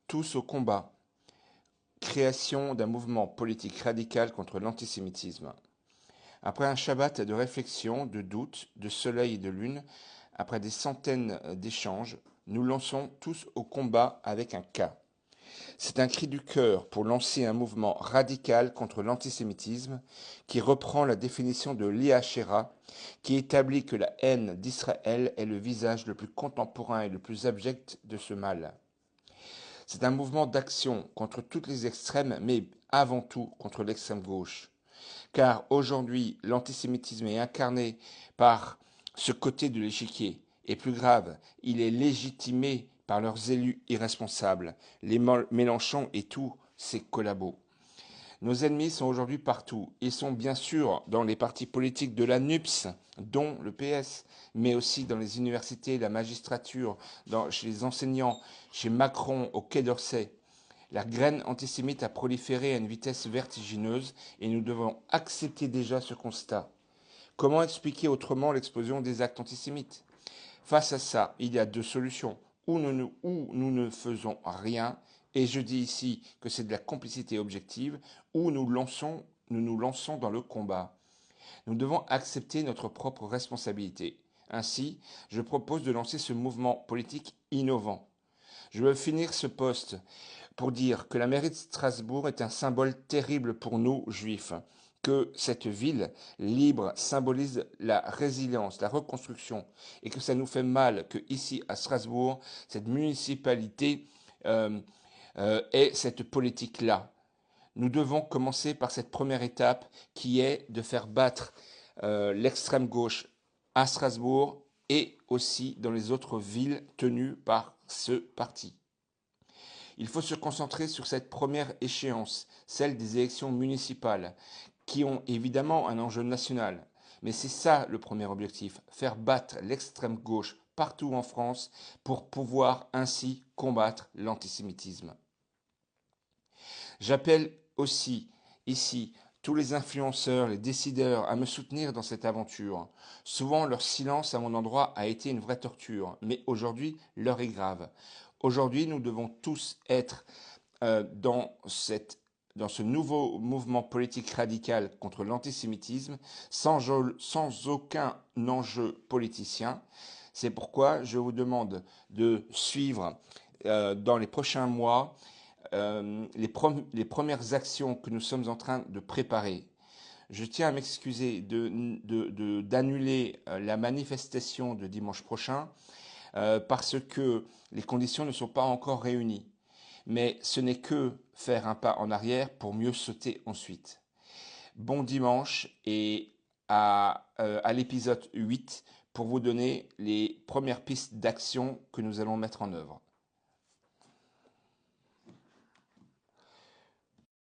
Tous au combat. Création d'un mouvement politique radical contre l'antisémitisme. Après un Shabbat de réflexion, de doute, de soleil et de lune, après des centaines d'échanges, nous lançons tous au combat avec un K. C'est un cri du cœur pour lancer un mouvement radical contre l'antisémitisme qui reprend la définition de l'IHRA, qui établit que la haine d'Israël est le visage le plus contemporain et le plus abject de ce mal. C'est un mouvement d'action contre toutes les extrêmes, mais avant tout contre l'extrême gauche. Car aujourd'hui, l'antisémitisme est incarné par ce côté de l'échiquier. Et plus grave, il est légitimé par leurs élus irresponsables, les Mélenchon et tous ses collabos. Nos ennemis sont aujourd'hui partout. Ils sont bien sûr dans les partis politiques de la NUPS, dont le PS, mais aussi dans les universités, la magistrature, chez les enseignants, chez Macron, au Quai d'Orsay. La graine antisémite a proliféré à une vitesse vertigineuse et nous devons accepter déjà ce constat. Comment expliquer autrement l'explosion des actes antisémites? Face à ça, il y a deux solutions. Ou nous ne faisons rien, et je dis ici que c'est de la complicité objective, ou nous lançons dans le combat. Nous devons accepter notre propre responsabilité. Ainsi, je propose de lancer ce mouvement politique innovant. Je veux finir ce poste pour dire que la mairie de Strasbourg est un symbole terrible pour nous, juifs, que cette ville libre symbolise la résilience, la reconstruction, et que ça nous fait mal que ici à Strasbourg, cette municipalité ait cette politique-là. Nous devons commencer par cette première étape qui est de faire battre l'extrême gauche à Strasbourg et aussi dans les autres villes tenues par ce parti. Il faut se concentrer sur cette première échéance, celle des élections municipales, qui ont évidemment un enjeu national. Mais c'est ça le premier objectif, faire battre l'extrême gauche partout en France pour pouvoir ainsi combattre l'antisémitisme. J'appelle aussi ici tous les influenceurs, les décideurs à me soutenir dans cette aventure. Souvent, leur silence à mon endroit a été une vraie torture, mais aujourd'hui, l'heure est grave. Aujourd'hui, nous devons tous être dans ce nouveau mouvement politique radical contre l'antisémitisme sans aucun enjeu politicien. C'est pourquoi je vous demande de suivre dans les prochains mois les premières actions que nous sommes en train de préparer. Je tiens à m'excuser d'annuler la manifestation de dimanche prochain parce que les conditions ne sont pas encore réunies. Mais ce n'est que faire un pas en arrière pour mieux sauter ensuite. Bon dimanche et à l'épisode 8 pour vous donner les premières pistes d'action que nous allons mettre en œuvre.